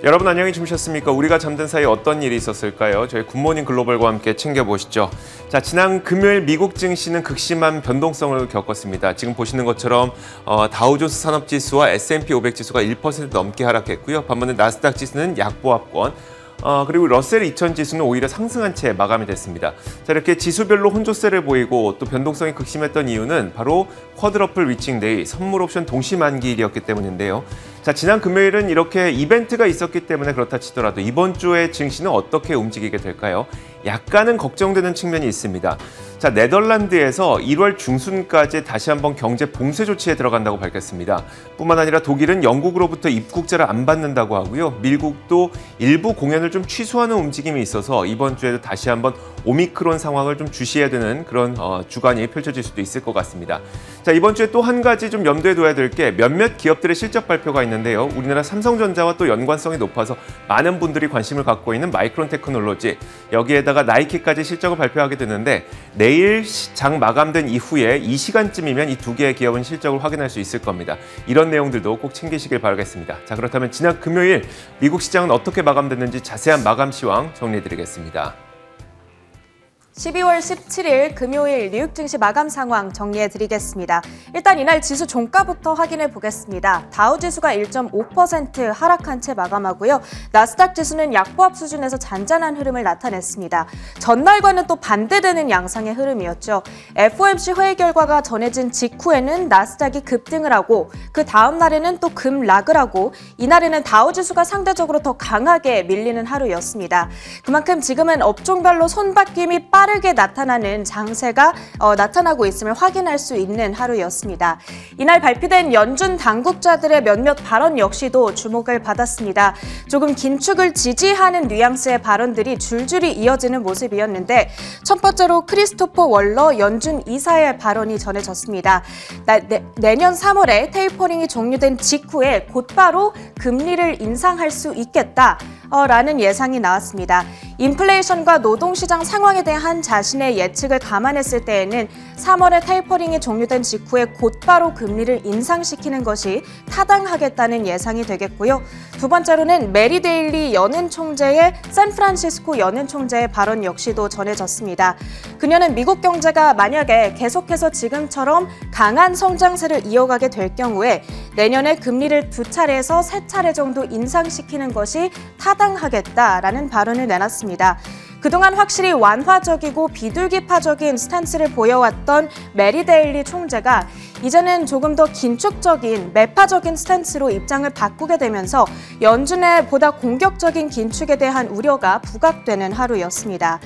여러분 안녕히 주무셨습니까? 우리가 잠든 사이 어떤 일이 있었을까요? 저희 굿모닝 글로벌과 함께 챙겨보시죠. 자, 지난 금요일 미국 증시는 극심한 변동성을 겪었습니다. 지금 보시는 것처럼 다우존스 산업지수와 S&P 500 지수가 1% 넘게 하락했고요. 반면에 나스닥 지수는 약보합권, 그리고 러셀 2000 지수는 오히려 상승한 채 마감이 됐습니다. 자, 이렇게 지수별로 혼조세를 보이고 또 변동성이 극심했던 이유는 바로 쿼드러플 위칭데이, 선물 옵션 동시 만기일이었기 때문인데요. 자, 지난 금요일은 이렇게 이벤트가 있었기 때문에 그렇다 치더라도 이번 주의 증시는 어떻게 움직이게 될까요? 약간은 걱정되는 측면이 있습니다. 자, 네덜란드에서 1월 중순까지 다시 한번 경제 봉쇄 조치에 들어간다고 밝혔습니다. 뿐만 아니라 독일은 영국으로부터 입국자를 안 받는다고 하고요. 미국도 일부 공연을 좀 취소하는 움직임이 있어서 이번 주에도 다시 한번 오미크론 상황을 좀 주시해야 되는 그런 주간이 펼쳐질 수도 있을 것 같습니다. 자, 이번 주에 또 한 가지 좀 염두에 둬야 될 게 몇몇 기업들의 실적 발표가 있는데요. 우리나라 삼성전자와 또 연관성이 높아서 많은 분들이 관심을 갖고 있는 마이크론 테크놀로지, 여기에다가 나이키까지 실적을 발표하게 되는데 내일 장 마감된 이후에 이 시간쯤이면 이 두 개의 기업은 실적을 확인할 수 있을 겁니다. 이런 내용들도 꼭 챙기시길 바라겠습니다. 자, 그렇다면 지난 금요일 미국 시장은 어떻게 마감됐는지 자세한 마감 시황 정리해드리겠습니다. 12월 17일 금요일 뉴욕 증시 마감 상황 정리해드리겠습니다. 일단 이날 지수 종가부터 확인해 보겠습니다. 다우 지수가 1.5% 하락한 채 마감하고요. 나스닥 지수는 약보합 수준에서 잔잔한 흐름을 나타냈습니다. 전날과는 또 반대되는 양상의 흐름이었죠. FOMC 회의 결과가 전해진 직후에는 나스닥이 급등을 하고 그 다음 날에는 또 급락을 하고 이날에는 다우 지수가 상대적으로 더 강하게 밀리는 하루였습니다. 그만큼 지금은 업종별로 손바뀜이 빠르게 나타나는 장세가 나타나고 있음을 확인할 수 있는 하루였습니다. 이날 발표된 연준 당국자들의 몇몇 발언 역시도 주목을 받았습니다. 조금 긴축을 지지하는 뉘앙스의 발언들이 줄줄이 이어지는 모습이었는데 첫 번째로 크리스토퍼 월러 연준 이사의 발언이 전해졌습니다. 내년 3월에 테이퍼링이 종료된 직후에 곧바로 금리를 인상할 수 있겠다. 라는 예상이 나왔습니다. 인플레이션과 노동시장 상황에 대한 자신의 예측을 감안했을 때에는 3월에 테이퍼링이 종료된 직후에 곧바로 금리를 인상시키는 것이 타당하겠다는 예상이 되겠고요. 두 번째로는 메리 데일리 연은 총재의 샌프란시스코 연은 총재의 발언 역시도 전해졌습니다. 그녀는 미국 경제가 만약에 계속해서 지금처럼 강한 성장세를 이어가게 될 경우에 내년에 금리를 2차례에서 3차례 정도 인상시키는 것이 타당하겠다라는 발언을 내놨습니다. 그동안 확실히 완화적이고 비둘기파적인 스탠스를 보여왔던 메리 데일리 총재가 이제는 조금 더 긴축적인 매파적인 스탠스로 입장을 바꾸게 되면서 연준의 보다 공격적인 긴축에 대한 우려가 부각되는 하루였습니다.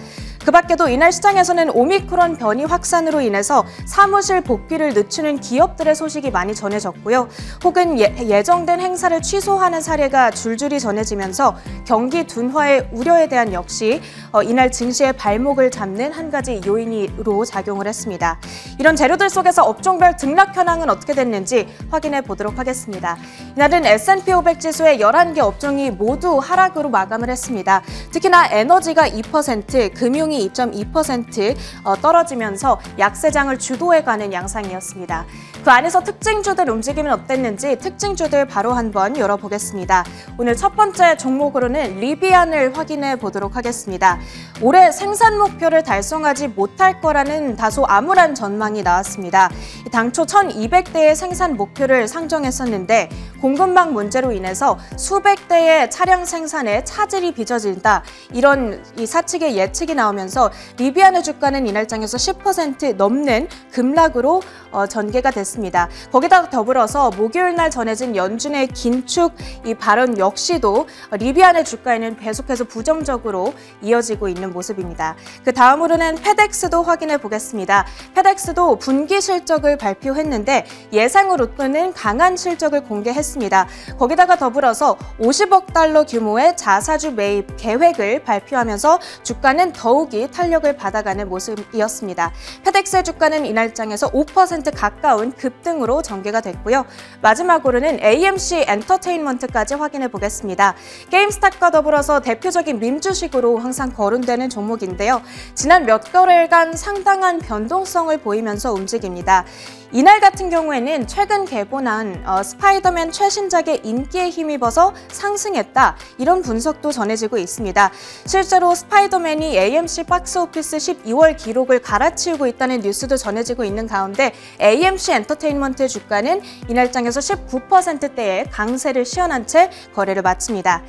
그 밖에도 이날 시장에서는 오미크론 변이 확산으로 인해서 사무실 복귀를 늦추는 기업들의 소식이 많이 전해졌고요. 혹은 예정된 행사를 취소하는 사례가 줄줄이 전해지면서 경기 둔화의 우려에 대한 역시 이날 증시의 발목을 잡는 한 가지 요인으로 작용을 했습니다. 이런 재료들 속에서 업종별 등락 현황은 어떻게 됐는지 확인해 보도록 하겠습니다. 이날은 S&P 500 지수의 11개 업종이 모두 하락으로 마감을 했습니다. 특히나 에너지가 2%, 금융이 2.2% 떨어지면서 약세장을 주도해가는 양상이었습니다. 그 안에서 특징주들 움직임은 어땠는지 특징주들 바로 한번 열어보겠습니다. 오늘 첫 번째 종목으로는 리비안을 확인해 보도록 하겠습니다. 올해 생산 목표를 달성하지 못할 거라는 다소 암울한 전망이 나왔습니다. 당초 1,200대의 생산 목표를 상정했었는데 공급망 문제로 인해서 수백 대의 차량 생산에 차질이 빚어진다. 이런 사측의 예측이 나오면서 리비안의 주가는 이날장에서 10% 넘는 급락으로 전개가 됐습니다. 거기다 더불어서 목요일 날 전해진 연준의 긴축 이 발언 역시도 리비안의 주가에는 계속해서 부정적으로 이어지고 있는 모습입니다. 그 다음으로는 페덱스도 확인해 보겠습니다. 페덱스도 분기 실적을 발표했는데 예상으로는 강한 실적을 공개했습니다. 거기다가 더불어서 50억 달러 규모의 자사주 매입 계획을 발표하면서 주가는 더욱이 탄력을 받아가는 모습이었습니다. 페덱스의 주가는 이날장에서 5% 가까운 급등으로 전개가 됐고요. 마지막으로는 AMC 엔터테인먼트까지 확인해 보겠습니다. 게임스탑과 더불어서 대표적인 밈 주식으로 항상 거론되는 종목인데요. 지난 몇 거래일간 상당한 변동성을 보이면서 움직입니다. 이날 같은 경우에는 최근 개봉한 스파이더맨 최신작의 인기에 힘입어서 상승했다. 이런 분석도 전해지고 있습니다. 실제로 스파이더맨이 AMC 박스오피스 12월 기록을 갈아치우고 있다는 뉴스도 전해지고 있는 가운데 AMC 엔터테인먼트의 주가는 이날장에서 19%대의 강세를 시현한 채 거래를 마칩니다.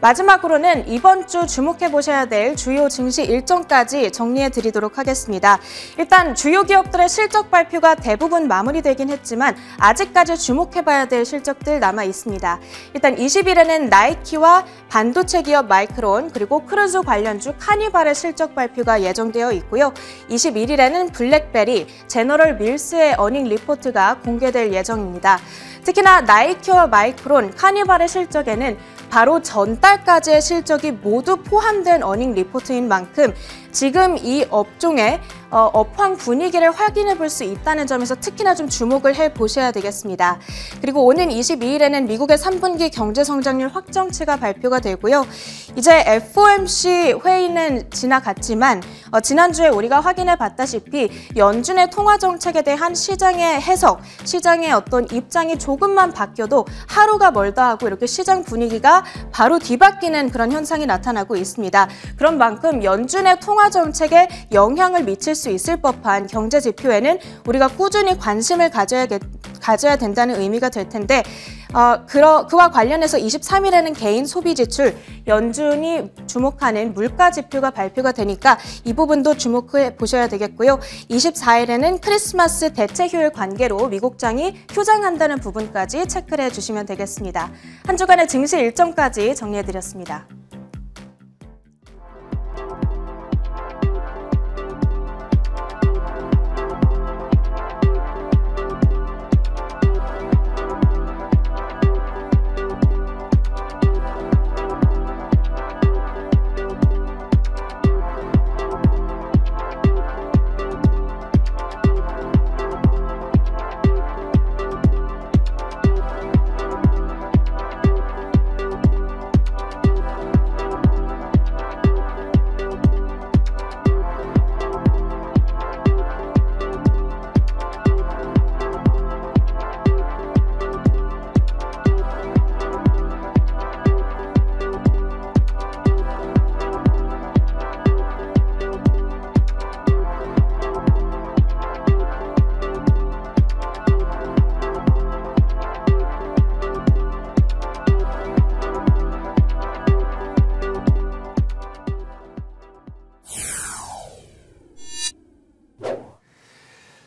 마지막으로는 이번 주 주목해보셔야 될 주요 증시 일정까지 정리해드리도록 하겠습니다. 일단 주요 기업들의 실적 발표가 대부분 마무리되긴 했지만 아직까지 주목해봐야 될 실적들 남아 있습니다. 일단 20일에는 나이키와 반도체 기업 마이크론 그리고 크루즈 관련주 카니발의 실적 발표가 예정되어 있고요. 21일에는 블랙베리, 제너럴 밀스의 어닝 리포트가 공개될 예정입니다. 특히나 나이키와 마이크론, 카니발의 실적에는 바로 전달까지의 실적이 모두 포함된 어닝 리포트인 만큼 지금 이 업종의 업황 분위기를 확인해 볼 수 있다는 점에서 특히나 좀 주목을 해보셔야 되겠습니다. 그리고 오는 22일에는 미국의 3분기 경제성장률 확정치가 발표가 되고요. 이제 FOMC 회의는 지나갔지만 지난주에 우리가 확인해 봤다시피 연준의 통화정책에 대한 시장의 해석, 시장의 어떤 입장이 조금만 바뀌어도 하루가 멀다 하고 이렇게 시장 분위기가 바로 뒤바뀌는 그런 현상이 나타나고 있습니다. 그런 만큼 연준의 통화정책에 영향을 미칠 수 있을 법한 경제 지표에는 우리가 꾸준히 관심을 가져야 된다는 의미가 될 텐데 그와 관련해서 23일에는 개인 소비 지출, 연준이 주목하는 물가 지표가 발표가 되니까 이 부분도 주목해 보셔야 되겠고요. 24일에는 크리스마스 대체 휴일 관계로 미국장이 휴장한다는 부분까지 체크를 해주시면 되겠습니다. 한 주간의 증시 일정까지 정리해드렸습니다.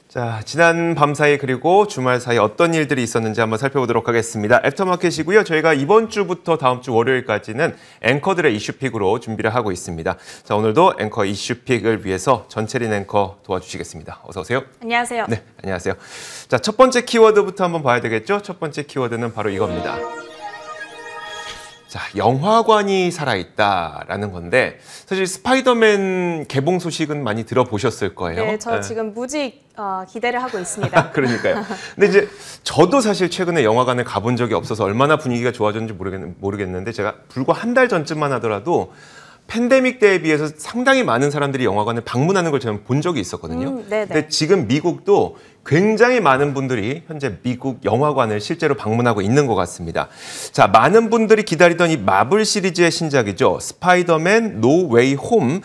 자, 지난 밤 사이 그리고 주말 사이 어떤 일들이 있었는지 한번 살펴보도록 하겠습니다. 애프터마켓이고요. 저희가 이번 주부터 다음 주 월요일까지는 앵커들의 이슈픽으로 준비를 하고 있습니다. 자, 오늘도 앵커 이슈픽을 위해서 전채린 앵커 도와주시겠습니다. 어서 오세요. 안녕하세요. 네, 안녕하세요. 자, 첫 번째 키워드부터 한번 봐야 되겠죠? 첫 번째 키워드는 바로 이겁니다. 자, 영화관이 살아있다라는 건데 사실 스파이더맨 개봉 소식은 많이 들어보셨을 거예요. 네, 저 지금 무지 기대를 하고 있습니다. 그러니까요. 근데 이제 저도 사실 최근에 영화관을 가본 적이 없어서 얼마나 분위기가 좋아졌는지 모르겠는데 제가 불과 한 달 전쯤만 하더라도 팬데믹 때에 비해서 상당히 많은 사람들이 영화관을 방문하는 걸 저는 본 적이 있었거든요. 근데 지금 미국도 굉장히 많은 분들이 현재 미국 영화관을 실제로 방문하고 있는 것 같습니다. 자, 많은 분들이 기다리던 이 마블 시리즈의 신작이죠. 스파이더맨 노 웨이 홈.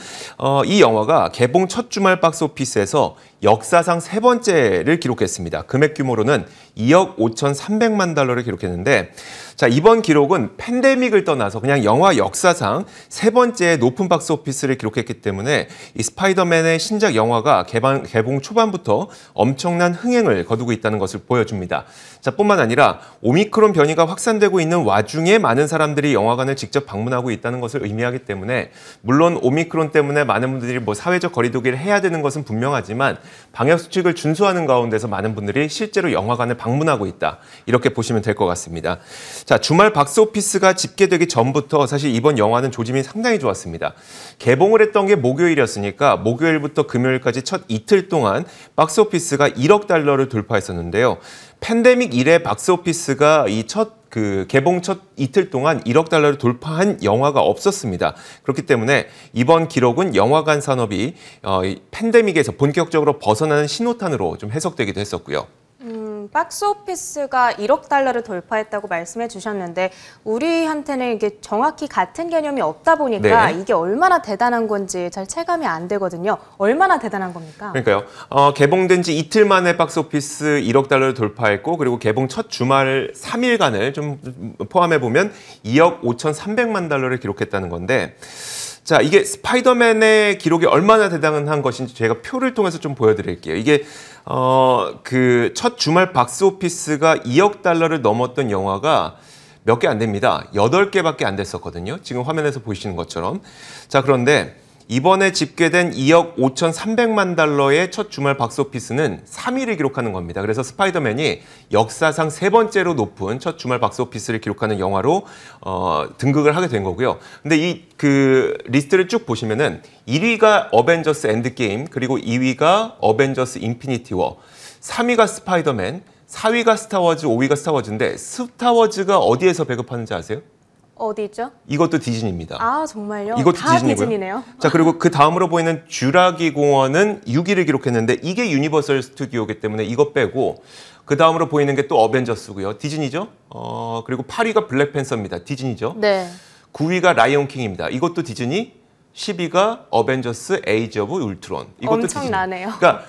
이 영화가 개봉 첫 주말 박스오피스에서 역사상 세 번째를 기록했습니다. 금액 규모로는 2억 5,300만 달러를 기록했는데 자, 이번 기록은 팬데믹을 떠나서 그냥 영화 역사상 세 번째 높은 박스오피스를 기록했기 때문에 이 스파이더맨의 신작 영화가 개봉 초반부터 엄청난 흥행을 거두고 있다는 것을 보여줍니다. 자, 뿐만 아니라 오미크론 변이가 확산되고 있는 와중에 많은 사람들이 영화관을 직접 방문하고 있다는 것을 의미하기 때문에 물론 오미크론 때문에 많은 분들이 사회적 거리두기를 해야 되는 것은 분명하지만 방역수칙을 준수하는 가운데서 많은 분들이 실제로 영화관을 방문하고 있다. 이렇게 보시면 될 것 같습니다. 자, 주말 박스오피스가 집계되기 전부터 사실 이번 영화는 조짐이 상당히 좋았습니다. 개봉을 했던 게 목요일이었으니까 목요일부터 금요일까지 첫 이틀 동안 박스오피스가 1억 달러를 돌파했었는데요. 팬데믹 이래 박스오피스가 개봉 첫 이틀 동안 1억 달러를 돌파한 영화가 없었습니다. 그렇기 때문에 이번 기록은 영화관 산업이 팬데믹에서 본격적으로 벗어나는 신호탄으로 좀 해석되기도 했었고요. 박스 오피스가 1억 달러를 돌파했다고 말씀해 주셨는데 우리한테는 이게 정확히 같은 개념이 없다 보니까 네. 이게 얼마나 대단한 건지 잘 체감이 안 되거든요. 얼마나 대단한 겁니까? 그러니까요. 개봉된 지 이틀 만에 박스 오피스 1억 달러를 돌파했고 그리고 개봉 첫 주말 3일간을 좀 포함해 보면 2억 5,300만 달러를 기록했다는 건데 자, 이게 스파이더맨의 기록이 얼마나 대단한 것인지 제가 표를 통해서 좀 보여드릴게요. 이게 그 첫 주말 박스 오피스가 2억 달러를 넘었던 영화가 몇 개 안 됩니다. 8개밖에 안 됐었거든요. 지금 화면에서 보시는 것처럼. 자, 그런데 이번에 집계된 2억 5,300만 달러의 첫 주말 박스오피스는 3위를 기록하는 겁니다. 그래서 스파이더맨이 역사상 3번째로 높은 첫 주말 박스오피스를 기록하는 영화로 등극을 하게 된 거고요. 근데 이 그 리스트를 쭉 보시면은 1위가 어벤져스 엔드게임, 그리고 2위가 어벤져스 인피니티 워, 3위가 스파이더맨, 4위가 스타워즈, 5위가 스타워즈인데 스타워즈가 어디에서 배급하는지 아세요? 어디죠? 이것도 디즈니입니다. 아, 정말요? 이것도 다 디즈니고요. 디즈니네요. 자, 그리고 그 다음으로 보이는 쥬라기 공원은 6위를 기록했는데 이게 유니버설 스튜디오이기 때문에 이것 빼고 그 다음으로 보이는 게 또 어벤져스고요. 디즈니죠. 그리고 8위가 블랙팬서입니다. 디즈니죠. 네. 9위가 라이온 킹입니다. 이것도 디즈니. 10위가 어벤져스 에이지 오브 울트론. 이것도 엄청나네요. 디즈니. 그러니까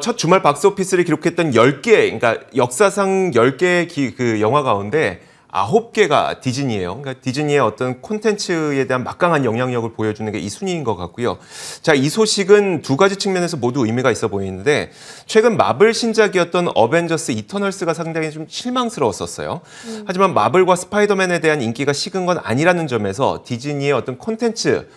첫 주말 박스오피스를 기록했던 10개, 그러니까 역사상 10개의 그 영화 가운데 9개가 디즈니예요. 그러니까 디즈니의 어떤 콘텐츠에 대한 막강한 영향력을 보여주는 게 이 순위인 것 같고요. 자, 이 소식은 두 가지 측면에서 모두 의미가 있어 보이는데 최근 마블 신작이었던 어벤져스 이터널스가 상당히 좀 실망스러웠었어요. 하지만 마블과 스파이더맨에 대한 인기가 식은 건 아니라는 점에서 디즈니의 어떤 콘텐츠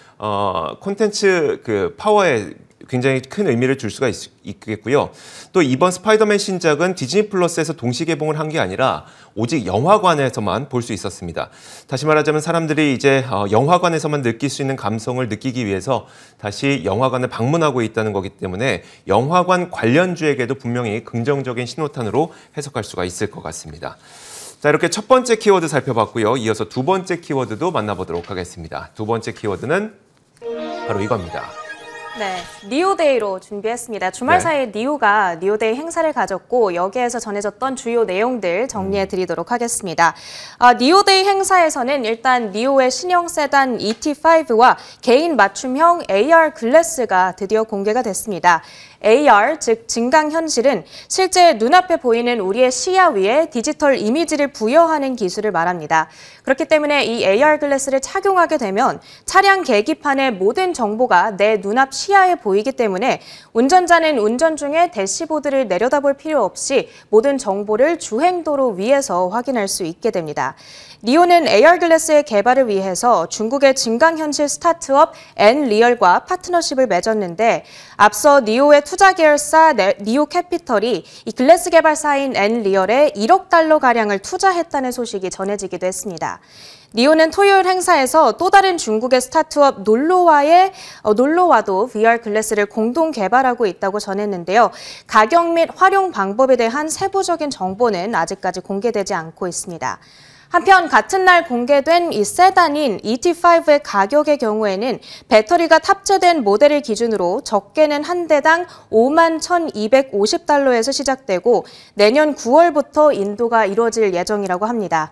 그 파워에 굉장히 큰 의미를 줄 수가 있겠고요. 또 이번 스파이더맨 신작은 디즈니 플러스에서 동시 개봉을 한 게 아니라 오직 영화관에서만 볼 수 있었습니다. 다시 말하자면 사람들이 이제 영화관에서만 느낄 수 있는 감성을 느끼기 위해서 다시 영화관을 방문하고 있다는 거기 때문에 영화관 관련주에게도 분명히 긍정적인 신호탄으로 해석할 수가 있을 것 같습니다. 자, 이렇게 첫 번째 키워드 살펴봤고요. 이어서 두 번째 키워드도 만나보도록 하겠습니다. 두 번째 키워드는 바로 이겁니다. 네, 니오데이로 준비했습니다. 주말 사이에 니오가 니오데이 행사를 가졌고 여기에서 전해졌던 주요 내용들 정리해 드리도록 하겠습니다. 니오데이 행사에서는 일단 니오의 신형 세단 ET5와 개인 맞춤형 AR 글래스가 드디어 공개가 됐습니다. AR, 즉 증강현실은 실제 눈앞에 보이는 우리의 시야 위에 디지털 이미지를 부여하는 기술을 말합니다. 그렇기 때문에 이 AR 글래스를 착용하게 되면 차량 계기판의 모든 정보가 내 눈앞 시야에 보이기 때문에 운전자는 운전 중에 대시보드를 내려다볼 필요 없이 모든 정보를 주행도로 위에서 확인할 수 있게 됩니다. 니오는 AR 글래스의 개발을 위해서 중국의 증강현실 스타트업 N리얼과 파트너십을 맺었는데 앞서 니오의 투자 계열사 니오 캐피털이 이 글래스 개발사인 N리얼에 1억 달러가량을 투자했다는 소식이 전해지기도 했습니다. 니오는 토요일 행사에서 또 다른 중국의 스타트업 놀로와도 VR 글래스를 공동 개발하고 있다고 전했는데요. 가격 및 활용 방법에 대한 세부적인 정보는 아직까지 공개되지 않고 있습니다. 한편 같은 날 공개된 이 세단인 ET5의 가격의 경우에는 배터리가 탑재된 모델을 기준으로 적게는 한 대당 51,250달러에서 시작되고 내년 9월부터 인도가 이루어질 예정이라고 합니다.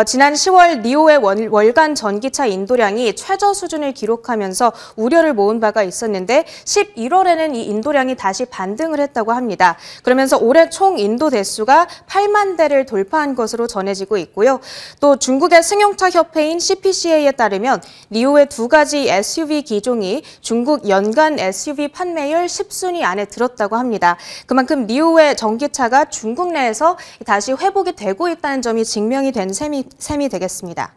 지난 10월 니오의 월간 전기차 인도량이 최저 수준을 기록하면서 우려를 모은 바가 있었는데 11월에는 이 인도량이 다시 반등을 했다고 합니다. 그러면서 올해 총 인도 대수가 8만 대를 돌파한 것으로 전해지고 있고요. 또 중국의 승용차 협회인 CPCA에 따르면 니오의 두 가지 SUV 기종이 중국 연간 SUV 판매율 10순위 안에 들었다고 합니다. 그만큼 니오의 전기차가 중국 내에서 다시 회복이 되고 있다는 점이 증명이 된 셈이 되겠습니다.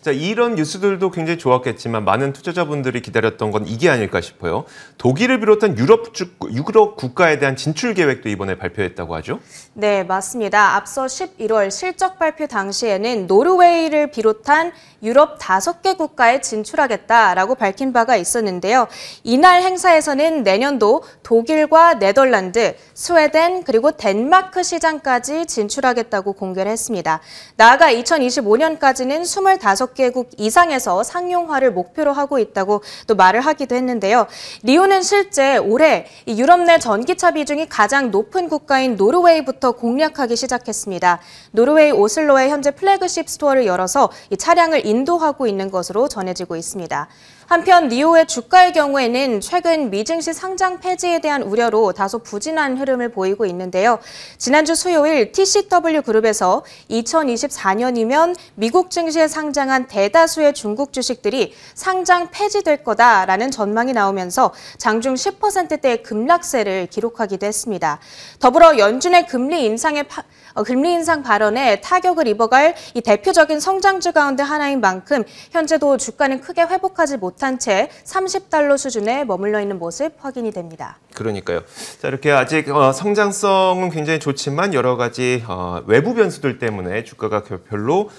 자, 이런 뉴스들도 굉장히 좋았겠지만 많은 투자자분들이 기다렸던 건 이게 아닐까 싶어요. 독일을 비롯한 유럽 국가에 대한 진출 계획도 이번에 발표했다고 하죠? 네, 맞습니다. 앞서 11월 실적 발표 당시에는 노르웨이를 비롯한 유럽 5개 국가에 진출하겠다라고 밝힌 바가 있었는데요. 이날 행사에서는 내년도 독일과 네덜란드, 스웨덴 그리고 덴마크 시장까지 진출하겠다고 공개를 했습니다. 나아가 2025년까지는 25개국 이상에서 상용화를 목표로 하고 있다고 또 말을 하기도 했는데요. 리오는 실제 올해 유럽 내 전기차 비중이 가장 높은 국가인 노르웨이부터 공략하기 시작했습니다. 노르웨이 오슬로에 현재 플래그십 스토어를 열어서 이 차량을 인도하고 있는 것으로 전해지고 있습니다. 한편 리오의 주가의 경우에는 최근 미증시 상장 폐지에 대한 우려로 다소 부진한 흐름을 보이고 있는데요. 지난주 수요일 TCW 그룹에서 2024년이면 미국 증시에 상장한 대다수의 중국 주식들이 상장 폐지될 거다라는 전망이 나오면서 장중 10%대의 급락세를 기록하기도 했습니다. 더불어 연준의 금리 인상 발언에 타격을 입어갈 이 대표적인 성장주 가운데 하나인 만큼 현재도 주가는 크게 회복하지 못한 채 30달러 수준에 머물러 있는 모습 확인이 됩니다. 그러니까요. 자, 이렇게 아직 성장성은 굉장히 좋지만 여러 가지 외부 변수들 때문에 주가가 별로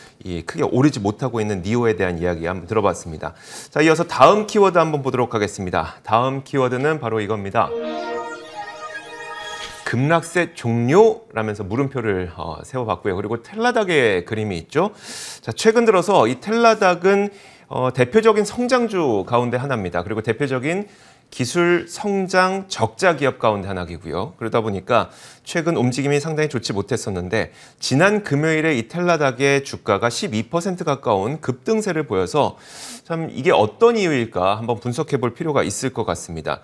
크게 오르지 못하고 있는 니오에 대한 이야기 한번 들어봤습니다. 자, 이어서 다음 키워드 한번 보도록 하겠습니다. 다음 키워드는 바로 이겁니다. 급락세 종료라면서 물음표를 세워봤고요. 그리고 텔라닥의 그림이 있죠. 자, 최근 들어서 이 텔라닥은 대표적인 성장주 가운데 하나입니다. 그리고 대표적인 기술 성장 적자 기업 가운데 하나이고요. 그러다 보니까 최근 움직임이 상당히 좋지 못했었는데 지난 금요일에 이 텔라닥의 주가가 12% 가까운 급등세를 보여서 참 이게 어떤 이유일까 한번 분석해 볼 필요가 있을 것 같습니다.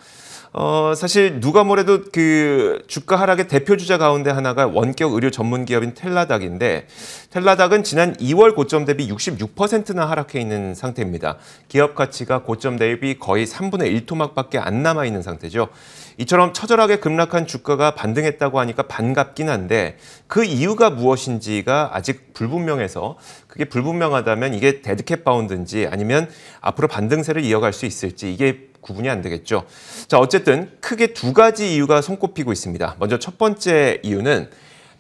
사실 누가 뭐래도 그 주가 하락의 대표 주자 가운데 하나가 원격 의료 전문 기업인 텔라닥인데 텔라닥은 지난 2월 고점 대비 66%나 하락해 있는 상태입니다. 기업 가치가 고점 대비 거의 3분의 1 토막밖에 안 남아 있는 상태죠. 이처럼 처절하게 급락한 주가가 반등했다고 하니까 반갑긴 한데 그 이유가 무엇인지가 아직 불분명해서 그게 불분명하다면 이게 데드캣 바운드인지 아니면 앞으로 반등세를 이어갈 수 있을지 이게 구분이 안 되겠죠. 자, 어쨌든 크게 두 가지 이유가 손꼽히고 있습니다. 먼저 첫 번째 이유는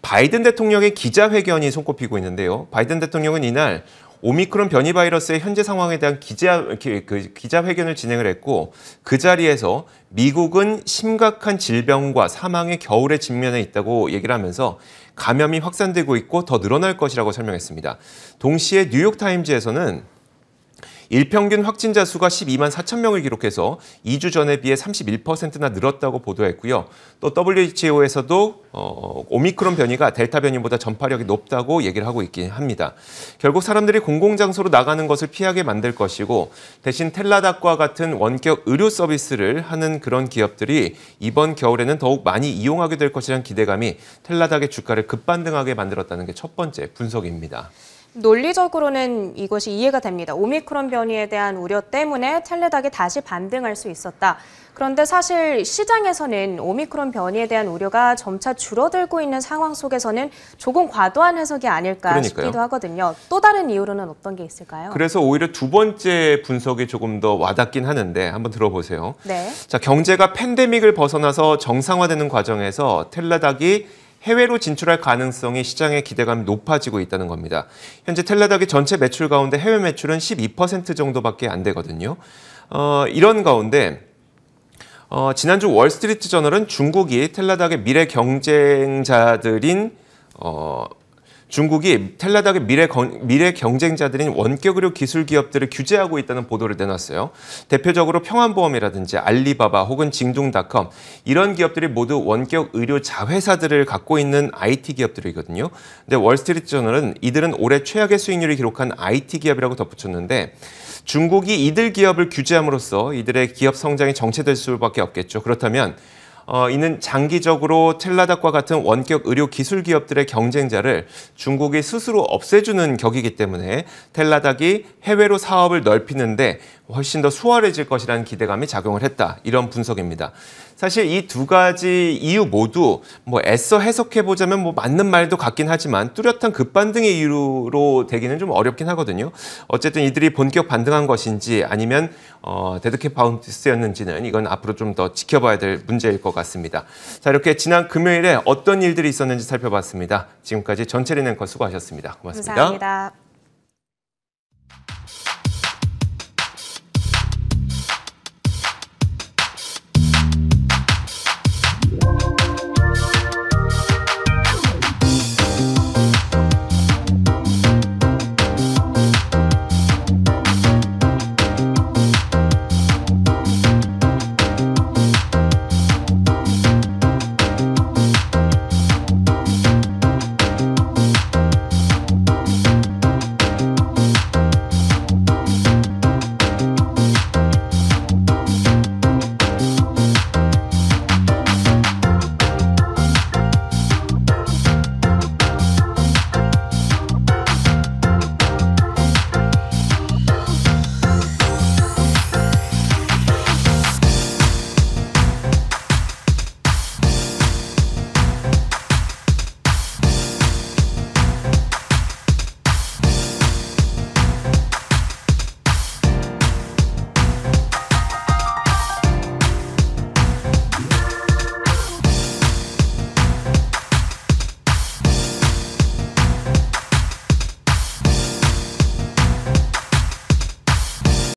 바이든 대통령의 기자회견이 손꼽히고 있는데요. 바이든 대통령은 이날 오미크론 변이 바이러스의 현재 상황에 대한 기자회견을 진행을 했고 그 자리에서 미국은 심각한 질병과 사망의 겨울에 직면해 있다고 얘기를 하면서 감염이 확산되고 있고 더 늘어날 것이라고 설명했습니다. 동시에 뉴욕타임즈에서는 일평균 확진자 수가 12만 4천 명을 기록해서 2주 전에 비해 31%나 늘었다고 보도했고요. 또 WHO에서도 오미크론 변이가 델타 변이보다 전파력이 높다고 얘기를 하고 있긴 합니다. 결국 사람들이 공공장소로 나가는 것을 피하게 만들 것이고 대신 텔라닥과 같은 원격 의료 서비스를 하는 그런 기업들이 이번 겨울에는 더욱 많이 이용하게 될 것이라는 기대감이 텔라닥의 주가를 급반등하게 만들었다는 게 첫 번째 분석입니다. 논리적으로는 이것이 이해가 됩니다. 오미크론 변이에 대한 우려 때문에 텔레닥이 다시 반등할 수 있었다. 그런데 사실 시장에서는 오미크론 변이에 대한 우려가 점차 줄어들고 있는 상황 속에서는 조금 과도한 해석이 아닐까 그러니까요. 싶기도 하거든요. 또 다른 이유로는 어떤 게 있을까요? 그래서 오히려 두 번째 분석이 조금 더 와닿긴 하는데 한번 들어보세요. 네. 자, 경제가 팬데믹을 벗어나서 정상화되는 과정에서 텔라닥이 해외로 진출할 가능성이 시장의 기대감이 높아지고 있다는 겁니다. 현재 텔라닥의 전체 매출 가운데 해외 매출은 12% 정도밖에 안 되거든요. 이런 가운데 지난주 월스트리트 저널은 중국이 텔라닥의 미래 경쟁자들인 중국이 텔라닥의 미래 경쟁자들인 원격 의료 기술 기업들을 규제하고 있다는 보도를 내놨어요. 대표적으로 평안보험이라든지 알리바바 혹은 징둥닷컴 이런 기업들이 모두 원격 의료 자회사들을 갖고 있는 IT 기업들이거든요. 근데 월스트리트 저널은 이들은 올해 최악의 수익률을 기록한 IT 기업이라고 덧붙였는데 중국이 이들 기업을 규제함으로써 이들의 기업 성장이 정체될 수밖에 없겠죠. 그렇다면 이는 장기적으로 텔라닥과 같은 원격 의료 기술 기업들의 경쟁자를 중국이 스스로 없애주는 격이기 때문에 텔라닥이 해외로 사업을 넓히는데 훨씬 더 수월해질 것이라는 기대감이 작용을 했다. 이런 분석입니다. 사실 이 두 가지 이유 모두 애써 해석해보자면 맞는 말도 같긴 하지만 뚜렷한 급반등의 이유로 되기는 좀 어렵긴 하거든요. 어쨌든 이들이 본격 반등한 것인지 아니면 데드캣 바운스였는지는 이건 앞으로 좀 더 지켜봐야 될 문제일 것 같습니다. 자, 이렇게 지난 금요일에 어떤 일들이 있었는지 살펴봤습니다. 지금까지 전체린 앵커 수고하셨습니다. 고맙습니다. 감사합니다.